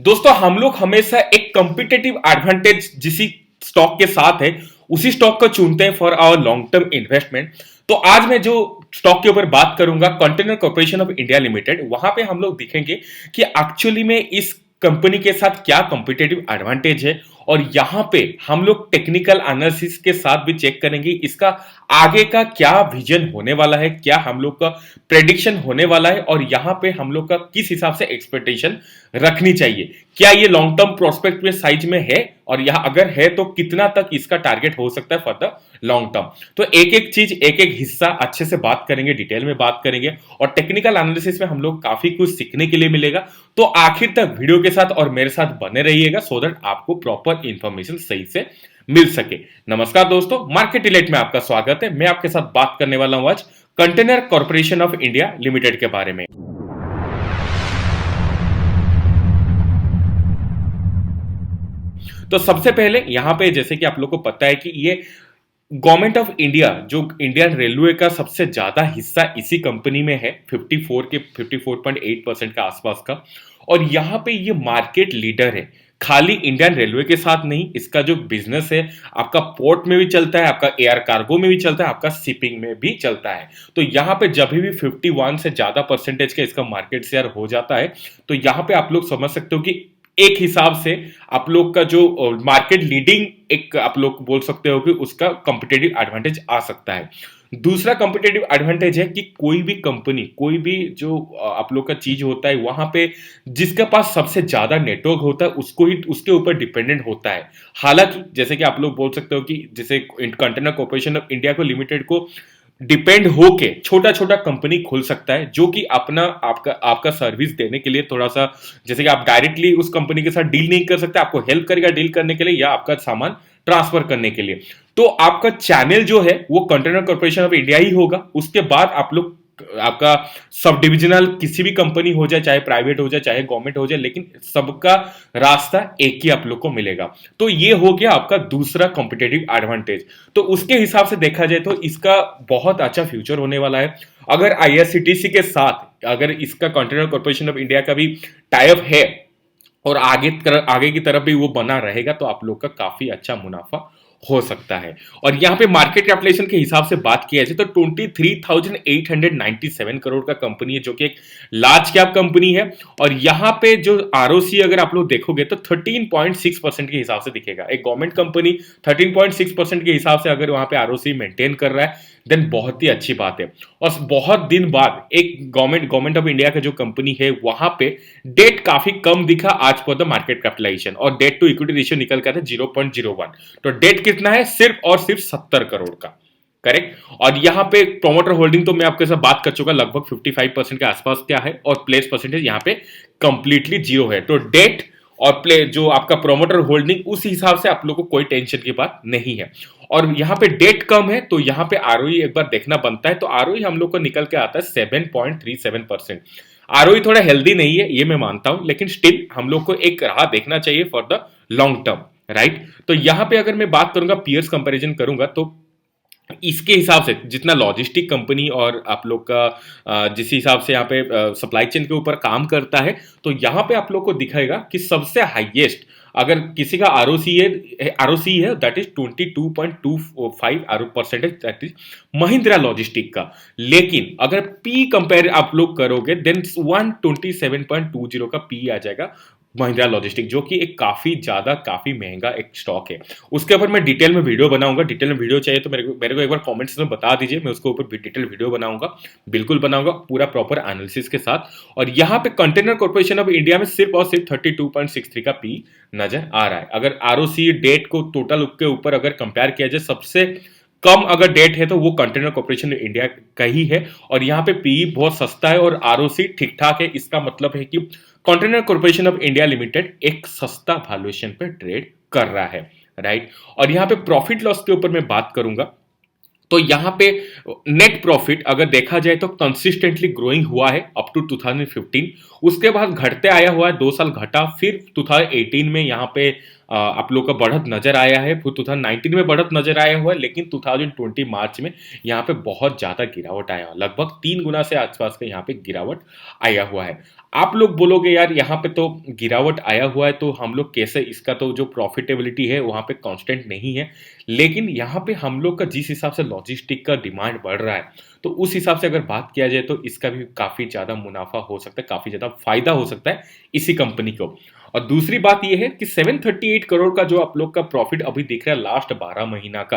दोस्तों हम लोग हमेशा एक कॉम्पिटिटिव एडवांटेज जिस स्टॉक के साथ है उसी स्टॉक को चुनते हैं for our long term investment. तो आज मैं जो स्टॉक के ऊपर बात करूंगा container corporation of India limited, वहां पे हम लोग दिखेंगे कि एक्चुअली में इस कंपनी के साथ क्या कॉम्पिटिटिव एडवांटेज है, और यहां पे हम लोग टेक्निकल एनालिसिस के साथ भी चेक करेंगे इसका आगे का क्या विजन होने वाला है, क्या हम लोग का प्रेडिक्शन होने वाला है, और यहां पे हम लोग का किस हिसाब से एक्सपेक्टेशन रखनी चाहिए। क्या ये लॉन्ग टर्म प्रोस्पेक्ट में साइज में है, और यह अगर है तो कितना तक इसका टारगेट हो सकता है फॉर द लॉन्ग टर्म। तो एक एक चीज एक एक हिस्सा अच्छे से बात करेंगे, डिटेल में बात करेंगे, और टेक्निकल एनालिसिस में हम लोग काफी कुछ सीखने के लिए मिलेगा। तो आखिर तक वीडियो के साथ और मेरे साथ बने रहिएगा सो दैट आपको प्रॉपर इंफॉर्मेशन सही से मिल सके। नमस्कार दोस्तों, मार्केट डिलेट में आपका स्वागत है। मैं आपके साथ बात करने वाला हूं आज container corporation of India limited के बारे में। तो सबसे पहले यहां पे जैसे कि आप लोग को पता है कि ये गवर्नमेंट ऑफ इंडिया जो इंडियन रेलवे का सबसे ज्यादा हिस्सा इसी कंपनी में है, 54.8% का आसपास का। और यहां पे ये मार्केट लीडर है, खाली इंडियन रेलवे के साथ नहीं, इसका जो बिजनेस है आपका पोर्ट में भी चलता है, आपका एयर कार्गो में भी चलता है, आपका शिपिंग में भी चलता है। तो यहां पे जब भी 51 से ज्यादा परसेंटेज का इसका मार्केट शेयर हो जाता है तो यहां पे आप लोग समझ सकते हो कि एक हिसाब से आप लोग का जो मार्केट लीडिंग एक आप लोग बोल सकते हो कि उसका कॉम्पिटिटिव एडवांटेज आ सकता है। दूसरा कॉम्पिटिटिव एडवांटेज है कि कोई भी कंपनी, कोई भी जो आप लोग का चीज होता है वहां पे जिसके पास सबसे ज्यादा नेटवर्क होता है उसको ही उसके ऊपर डिपेंडेंट होता है। हालांकि जैसे कि आप लोग बोल सकते हो कि जैसे कंटेनर कॉर्पोरेशन ऑफ इंडिया को लिमिटेड को डिपेंड होके छोटा छोटा कंपनी खुल सकता है जो कि अपना आपका आपका सर्विस देने के लिए थोड़ा सा, जैसे कि आप डायरेक्टली उस कंपनी के साथ डील नहीं कर सकते, आपको हेल्प करेगा डील करने के लिए या आपका सामान ट्रांसफर करने के लिए। तो आपका चैनल जो है वो कंटेनर कॉर्पोरेशन ऑफ इंडिया ही होगा। उसके बाद आप लोग आपका सब डिविजनल किसी भी कंपनी हो जाए, चाहे प्राइवेट हो जाए चाहे गवर्नमेंट हो जाए, लेकिन सबका रास्ता एक ही आप लोग को मिलेगा। तो ये हो गया आपका दूसरा कॉम्पिटिटिव एडवांटेज। तो उसके हिसाब से देखा जाए तो इसका बहुत अच्छा फ्यूचर होने वाला है। अगर आईआरसीटीसी के साथ अगर इसका कंटेनर कॉर्पोरेशन ऑफ इंडिया का भी टाइप है और आगे की तरफ भी वो बना रहेगा तो आप लोग का काफी अच्छा मुनाफा हो सकता है। और यहां पे मार्केट कैपिटलाइजेशन के हिसाब से बात किया जाए तो 23,897 करोड़ का कंपनी है जो कि एक लार्ज कैप कंपनी है। और यहां पे जो आरओसी अगर आप लोग देखोगे तो 13.6% के हिसाब से दिखेगा। एक गवर्नमेंट कंपनी 13.6% के हिसाब से अगर वहां पे आरओसी मेंटेन कर रहा है देन बहुत ही अच्छी बात है। और बहुत दिन बाद एक गवर्नमेंट ऑफ इंडिया का जो कंपनी है वहां पे डेट काफी कम दिखा आज पर द मार्केट कैपिटलाइजेशन, और डेट टू इक्विटी रेशियो निकल कर 0.01। तो डेट कितना है, सिर्फ और सिर्फ 70 करोड़ का, करेक्ट। और यहां पे प्रोमोटर होल्डिंग तो मैं आपके साथ बात कर चुका, लगभग 55% के आसपास क्या है, और प्लेस परसेंटेज यहां पे कंप्लीटली जीरो है। तो डेट और प्ले जो आपका प्रोमोटर होल्डिंग उस हिसाब से आप लोगों को कोई टेंशन की बात नहीं है। और यहां पे डेट कम है तो यहां पे आरओई एक बार देखना बनता है। तो आरओई हम लोग को निकल के आता है 7.37%। आरओई थोड़ा हेल्दी नहीं है ये मैं मानता हूं, लेकिन स्टिल हम लोग को एक राह देखना चाहिए for the long term, right. तो यहां पे अगर मैं बात करूंगा पीयर्स कंपैरिजन करूंगा तो इसके हिसाब से जितना लॉजिस्टिक कंपनी और आप लोग का जिस हिसाब से यहाँ पे सप्लाई चेन के ऊपर काम करता है तो यहाँ पे आप लोग को दिखाएगा कि सबसे हाईएस्ट अगर किसी का आरओसी है that is 22.25% that is Mahindra logistic का। लेकिन अगर पी कंपेयर आप लोग करोगे देन 127.20 का पी आ जाएगा महिंद्रा लॉजिस्टिक, जो कि एक काफी महंगा एक स्टॉक है। उसके ऊपर मैं डिटेल में वीडियो बनाऊंगा। डिटेल में वीडियो चाहिए तो मेरे को एक बार कमेंट्स में बता दीजिए, मैं उसके ऊपर डिटेल वीडियो बनाऊंगा, बिल्कुल बनाऊंगा पूरा प्रॉपर एनालिसिस के साथ। और यहाँ पे कंटेनर कॉर्पोरेशन ऑफ इंडिया में सिर्फ और सिर्फ 32.63 का पी नजर आ रहा है। अगर आरओसी डेट को टोटल के ऊपर अगर कंपेयर किया जाए सबसे कम अगर डेट है तो वो कंटेनर कॉर्पोरेशन इंडिया का ही है। और यहाँ पे पी बहुत सस्ता है और आरओसी ठीक ठाक है। इसका मतलब है कि container corporation of India limited एक सस्ता वैल्यूएशन पे ट्रेड कर रहा है, राइट। और यहाँ पे प्रॉफिट लॉस के ऊपर मैं बात करूंगा तो यहां पे नेट प्रॉफिट अगर देखा जाए तो कंसिस्टेंटली ग्रोइंग हुआ है अप टू 2015। उसके बाद घटते आया हुआ है, 2 साल घटा, फिर 2018 में यहां पे आप लोग का बढ़त नजर आया है, फिर 2019 में बढ़त नजर आया हुआ है, लेकिन 2020 मार्च में यहाँ पे बहुत ज्यादा गिरावट आया, लगभग 3 गुना से आसपास का यहाँ पे गिरावट आया हुआ है। आप लोग बोलोगे यार यहाँ पे तो गिरावट आया हुआ है, तो हम लोग कैसे, इसका तो जो प्रॉफिटेबिलिटी है वहां पे कांस्टेंट नहीं है। लेकिन यहाँ पे हम लोग का जिस हिसाब से लॉजिस्टिक का डिमांड बढ़ रहा है, तो उस हिसाब से अगर बात किया जाए तो इसका भी काफी ज्यादा मुनाफा हो सकता है, काफी ज्यादा फायदा हो सकता है इसी कंपनी को। और दूसरी बात यह है कि 738 करोड़ का जो आप लोग का प्रॉफिट अभी दिख रहा है लास्ट 12 महीना का,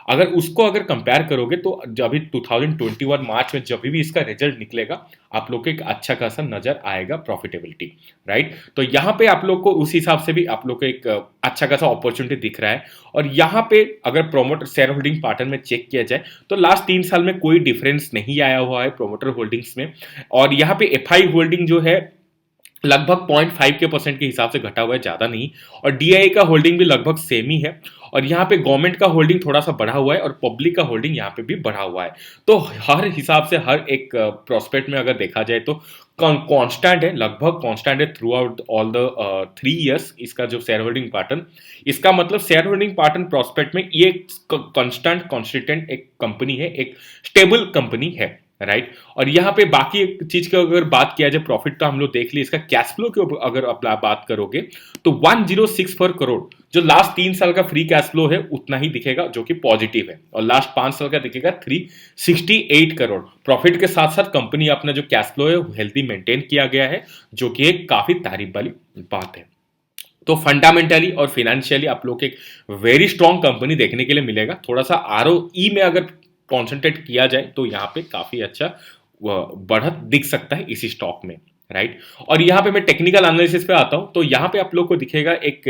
अगर उसको अगर कंपेयर करोगे तो जब भी 2021 मार्च में जब भी इसका रिजल्ट निकलेगा, आप लोग को एक अच्छा खासा नजर आएगा प्रॉफिटेबिलिटी, राइट। तो यहाँ पे आप लोग को उस हिसाब से भी आप लोग को एक अच्छा खासा अपॉर्चुनिटी दिख रहा है। और यहाँ पे अगर प्रोमोटर शेयर होल्डिंग पैटर्न में चेक किया जाए तो लास्ट 3 साल में कोई डिफरेंस नहीं आया हुआ है प्रोमोटर होल्डिंग्स में। और यहाँ पे एफआई होल्डिंग जो है लगभग 0.5% के हिसाब से घटा हुआ है, ज्यादा नहीं। और डीआई का होल्डिंग भी लगभग सेम ही है। और यहाँ पे गवर्नमेंट का होल्डिंग थोड़ा सा बढ़ा हुआ है और पब्लिक का होल्डिंग यहाँ पे भी बढ़ा हुआ है। तो हर हिसाब से हर एक प्रोस्पेक्ट में अगर देखा जाए तो कांस्टेंट है, लगभग कांस्टेंट है through out all the 3 years इसका जो शेयर होल्डिंग पैटर्न। इसका मतलब शेयर होल्डिंग पैटर्न प्रोस्पेक्ट में ये कांस्टेंट कॉन्स्टिटेंट एक कंपनी है, एक स्टेबल कंपनी है, राइट। और यहाँ पे बाकी एक चीज की अगर बात किया जाए, प्रॉफिट तो हम लोग देख लिए, इसका कैश फ्लो की अगर आप बात करोगे तो 1064 करोड़ जो लास्ट 3 साल का फ्री कैश फ्लो है उतना ही दिखेगा, जो कि पॉजिटिव है। और लास्ट 5 साल का दिखेगा 368 करोड़। प्रॉफिट के साथ साथ कंपनी अपना जो कैश फ्लो है हेल्थी मेंटेन किया गया है, जो कि एक काफी तारीफ वाली बात है। तो फंडामेंटली और फिनेंशियली आप लोग एक वेरी स्ट्रॉन्ग कंपनी देखने के लिए मिलेगा। थोड़ा सा आरओई में अगर कॉन्सेंट्रेट किया जाए तो यहाँ पे काफी अच्छा बढ़त दिख सकता है इसी स्टॉक में, राइट। और यहाँ पे मैं टेक्निकल एनालिसिस पे आता हूँ, तो यहाँ पे आप लोग को दिखेगा एक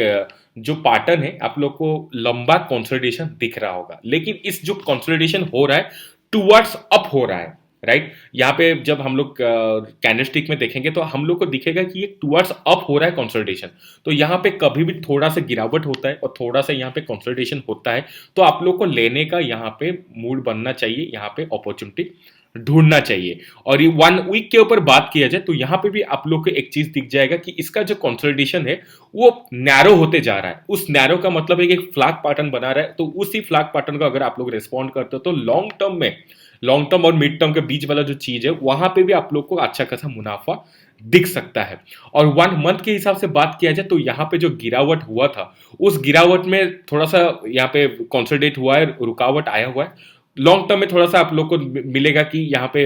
जो पैटर्न है, आप लोग को लंबा कंसोलिडेशन दिख रहा होगा। लेकिन इस जो कंसोलिडेशन हो रहा है टुवर्ड्स अप हो रहा है, राइट। यहाँ पे जब हम लोग कैंडलस्टिक में देखेंगे तो हम लोग को दिखेगा कि ये टुवर्ड्स अप हो रहा है कंसोलिडेशन। तो यहाँ पे कभी भी थोड़ा सा गिरावट होता है और थोड़ा सा यहाँ पे कंसोलिडेशन होता है, तो आप लोग को लेने का यहाँ पे मूड बनना चाहिए, यहाँ पे अपॉर्चुनिटी ढूंढना चाहिए। और ये 1 वीक के ऊपर बात किया जाए तो यहाँ पे भी आप लोग को एक चीज दिख जाएगा कि इसका जो कंसोलिडेशन है वो नैरो होते जा रहा है। उस नैरो का मतलब है कि एक फ्लैग पैटर्न बना रहा है, तो उसी फ्लैग पैटर्न का अगर आप लोग रिस्पॉन्ड करते हो तो लॉन्ग टर्म और मिड टर्म के बीच वाला जो चीज है वहां पे भी आप लोग को अच्छा खासा मुनाफा दिख सकता है। और 1 मंथ के हिसाब से बात किया जाए तो यहाँ पे जो गिरावट हुआ था उस गिरावट में थोड़ा सा यहाँ पे कंसोलिडेट हुआ है, रुकावट आया हुआ है। लॉन्ग टर्म में थोड़ा सा आप लोग को मिलेगा कि यहाँ पे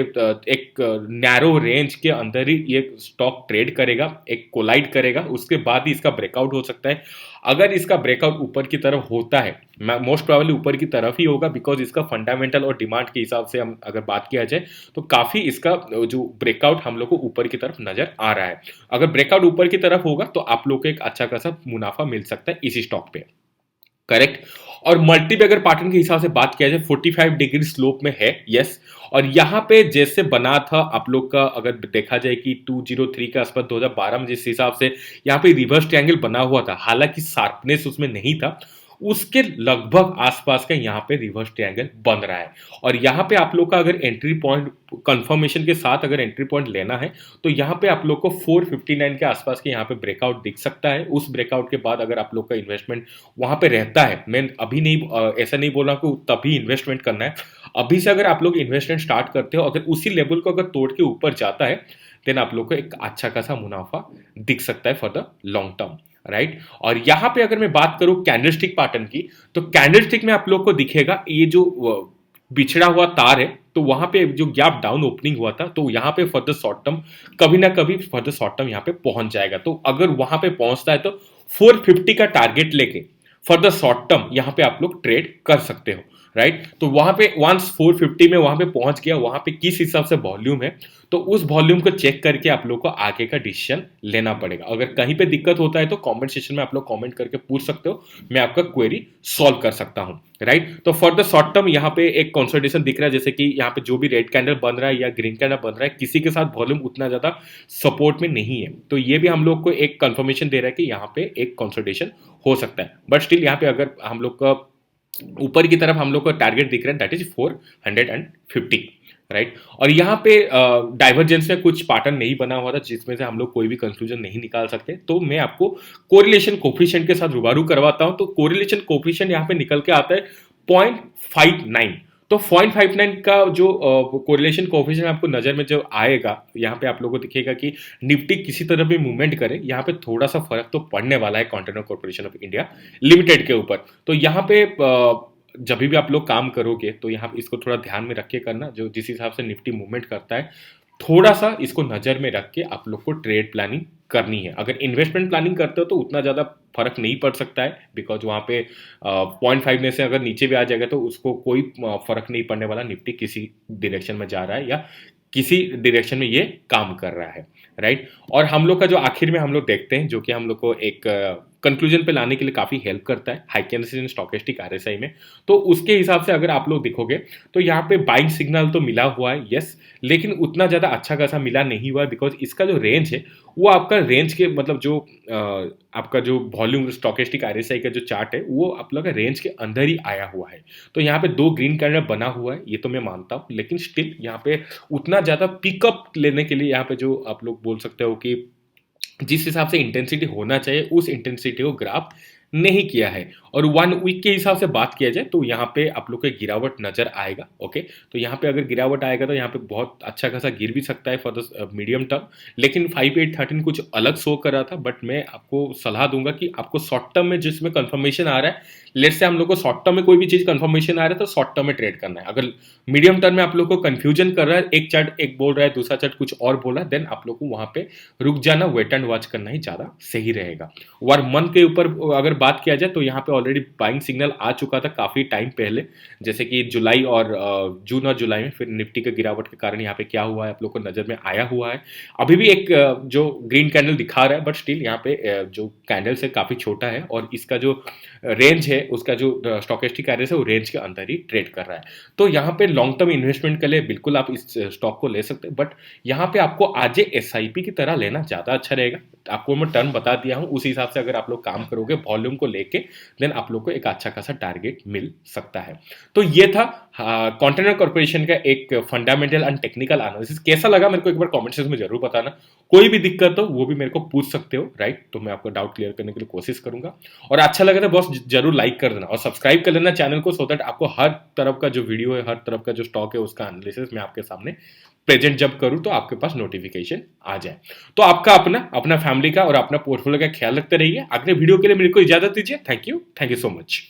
एक नैरो रेंज के अंदर ही ये स्टॉक ट्रेड करेगा, एक कोलाइड करेगा, उसके बाद ही इसका ब्रेकआउट हो सकता है। अगर इसका ब्रेकआउट ऊपर की तरफ होता है, मोस्ट प्रोबेबली ऊपर की तरफ ही होगा, बिकॉज इसका फंडामेंटल और डिमांड के हिसाब से हम अगर बात किया जाए तो काफी इसका जो ब्रेकआउट हम लोग को ऊपर की तरफ नजर आ रहा है। अगर ब्रेकआउट ऊपर की तरफ होगा तो आप लोग को एक अच्छा खासा मुनाफा मिल सकता है इसी स्टॉक पे, करेक्ट। और मल्टी बैगर पैटर्न के हिसाब से बात किया जाए 45 डिग्री स्लोप में है, यस। और यहाँ पे जैसे बना था आप लोग का, अगर देखा जाए कि 203 के आसपास 2012 में जिस हिसाब से यहाँ पे रिवर्स ट्रायंगल बना हुआ था, हालांकि शार्पनेस उसमें नहीं था, उसके लगभग आसपास का यहाँ पे रिवर्स ट्रायंगल बन रहा है। और यहाँ पे आप लोग का अगर एंट्री पॉइंट कंफर्मेशन के साथ अगर एंट्री पॉइंट लेना है तो यहाँ पे आप लोग को 459 के आसपास के यहाँ पे ब्रेकआउट दिख सकता है। उस ब्रेकआउट के बाद अगर आप लोग का इन्वेस्टमेंट वहां पे रहता है, मैं अभी नहीं ऐसा नहीं बोला कि तभी इन्वेस्टमेंट करना है, अभी से अगर आप लोग इन्वेस्टमेंट स्टार्ट करते हो, अगर उसी लेवल को अगर तोड़ के ऊपर जाता है देन आप लोग को एक अच्छा खासा मुनाफा दिख सकता है for the long term, right. और यहां पे अगर मैं बात करूं कैंडलस्टिक पैटर्न की, तो कैंडलस्टिक में आप लोग को दिखेगा ये जो बिछड़ा हुआ तार है, तो वहां पे जो गैप डाउन ओपनिंग हुआ था, तो यहां पे फॉर द शॉर्ट टर्म कभी ना कभी फॉर द शॉर्ट टर्म यहां पे पहुंच जाएगा। तो अगर वहां पे पहुंचता है तो 450 का टारगेट लेके फॉर द शॉर्ट टर्म यहां पे आप लोग ट्रेड कर सकते हो, राइट। तो वहां पे वंस 450 में वहां पे पहुंच गया, वहां पे किस हिसाब से वॉल्यूम है, तो उस वॉल्यूम को चेक करके आप लोग को आगे का डिसीजन लेना पड़ेगा। अगर कहीं पे दिक्कत होता है तो कमेंट सेक्शन में आप लोग कमेंट करके पूछ सकते हो, मैं आपका क्वेरी सॉल्व कर सकता हूं, राइट। तो फॉर द शॉर्ट टर्म यहाँ पे एक कंसोलिडेशन दिख रहा है, जैसे कि यहाँ पे जो भी रेड कैंडल बन रहा है या ग्रीन कैंडल बन रहा है, किसी के साथ वॉल्यूम उतना ज्यादा सपोर्ट में नहीं है, तो ये भी हम लोग को एक कंफर्मेशन दे रहा है कि यहाँ पे एक कंसोलिडेशन हो सकता है। बट स्टिल यहाँ पे अगर हम लोग का ऊपर की तरफ हम लोग को टारगेट दिख रहा है दैट इज 450, राइट। और यहाँ पे डाइवर्जेंस में कुछ पैटर्न नहीं बना हुआ था जिसमें से हम लोग कोई भी कंक्लूजन नहीं निकाल सकते, तो मैं आपको कोरिलेशन कोफिशिएंट के साथ रूबरू करवाता हूं। तो कोरिलेशन कोफिशिएंट यहाँ पे निकल के आता है 0.59। तो 0.59 का जो कोरिलेशन कोफिशिएंट आपको नजर में जो आएगा, यहाँ पे आप लोगों को दिखेगा कि निफ्टी किसी तरह भी मूवमेंट करे, यहाँ पे थोड़ा सा फर्क तो पड़ने वाला है container corporation of India limited के ऊपर। तो यहाँ पे जब भी आप लोग काम करोगे तो यहाँ इसको थोड़ा ध्यान में रख के करना, जो जिस हिसाब से निफ्टी मूवमेंट करता है थोड़ा सा इसको नज़र में रख के आप लोग को ट्रेड प्लानिंग करनी है। अगर इन्वेस्टमेंट प्लानिंग करते हो तो उतना ज़्यादा फर्क नहीं पड़ सकता है, बिकॉज वहाँ पे 0.5 में से अगर नीचे भी आ जाएगा तो उसको कोई फर्क नहीं पड़ने वाला, निफ्टी किसी डायरेक्शन में जा रहा है या किसी डायरेक्शन में ये काम कर रहा है, राइट। और हम लोग का जो आखिर में हम लोग देखते हैं, जो कि हम लोग को एक कंक्लूजन पे लाने के लिए काफ़ी हेल्प करता है, हाइकिनेसिस एंड स्टोकेस्टिक आरएसआई में। तो उसके हिसाब से अगर आप लोग देखोगे तो यहाँ पे बाइंग सिग्नल तो मिला हुआ है, यस, लेकिन उतना ज़्यादा अच्छा खासा मिला नहीं हुआ है, बिकॉज इसका जो रेंज है वो आपका रेंज के मतलब जो आपका जो वॉल्यूम स्टोकेस्टिक आरएसआई का जो चार्ट है वो आप लोग का रेंज के अंदर ही आया हुआ है। तो यहाँ पे 2 ग्रीन कैंडल बना हुआ है, ये तो मैं मानता हूँ, लेकिन स्टिल यहाँ पे उतना ज़्यादा पिकअप लेने के लिए यहाँ पे जो आप लोग बोल सकते हो कि जिस हिसाब से इंटेंसिटी होना चाहिए उस इंटेंसिटी को ग्राफ नहीं किया है। और 1 वीक के हिसाब से बात किया जाए तो यहाँ पे आप लोग को गिरावट नजर आएगा, ओके। तो यहाँ पे अगर गिरावट आएगा तो यहाँ पे बहुत अच्छा खासा गिर भी सकता है फॉर द मीडियम टर्म, लेकिन 5813 कुछ अलग शो कर रहा था। बट मैं आपको सलाह दूंगा कि आपको शॉर्ट टर्म में जिसमें कंफर्मेशन आ रहा है, लेट से हम लोग को शॉर्ट टर्म में कोई भी चीज कंफर्मेशन आ रहा है तो शॉर्ट टर्म में ट्रेड करना है। अगर मीडियम टर्म में आप लोग को कंफ्यूजन कर रहा है, एक चार्ट एक बोल रहा है दूसरा चार्ट कुछ और बोल रहा है, देन आप लोग को वहां पे रुक जाना, वेट एंड वॉच करना ही ज्यादा सही रहेगा। और मंथ के ऊपर अगर बात किया जाए तो यहाँ पे ऑलरेडी बाइंग सिग्नल आ चुका था काफी टाइम पहले, जैसे कि जुलाई और जून और जुलाई में। फिर निफ्टी के गिरावट के कारण यहाँ पे क्या हुआ है आप लोग को नजर में आया हुआ है। अभी भी एक जो ग्रीन कैंडल दिखा रहा है, बट स्टिल यहाँ पे जो कैंडल्स है काफी छोटा है और इसका जो रेंज है उसका जो स्टॉकेस्टिक एवरेज है वो रेंज के अंदर ही ट्रेड कर रहा है। तो यहाँ पे लॉन्ग टर्म इन्वेस्टमेंट के लिए बिल्कुल आप इस स्टॉक को ले सकते हैं, बट यहाँ पे आपको आज एसआईपी की तरह लेना ज्यादा अच्छा रहेगा। आपको मैं टर्म बता दिया हूँ, उस हिसाब से अगर आप लोग काम करोगे वॉल्यूम को लेके, देन आप लोग को एक अच्छा खासा टारगेट मिल सकता है। तो ये था कंटेनर कॉर्पोरेशन का एक फंडामेंटल एंड टेक्निकल एनालिसिस। कैसा लगा मेरे को एक बार कमेंट सेक्शन में जरूर बताना। कोई भी दिक्कत हो वो भी मेरे को पूछ सकते हो, राइट। तो मैं आपको डाउट क्लियर करने के लिए कोशिश करूंगा। और अच्छा लगा तो बॉस जरूर लाइक कर देना और सब्सक्राइब कर लेना चैनल को, सो दैट आपको हर तरफ का जो वीडियो है, हर तरफ का जो स्टॉक है उसका एनालिसिस मैं आपके सामने प्रेजेंट जब करूं तो आपके पास नोटिफिकेशन आ जाए। तो आपका अपना फैमिली का और अपना पोर्टफोलियो का ख्याल रखते रहिए। अगले वीडियो के लिए मेरे को इजाजत दीजिए। Thank you so much.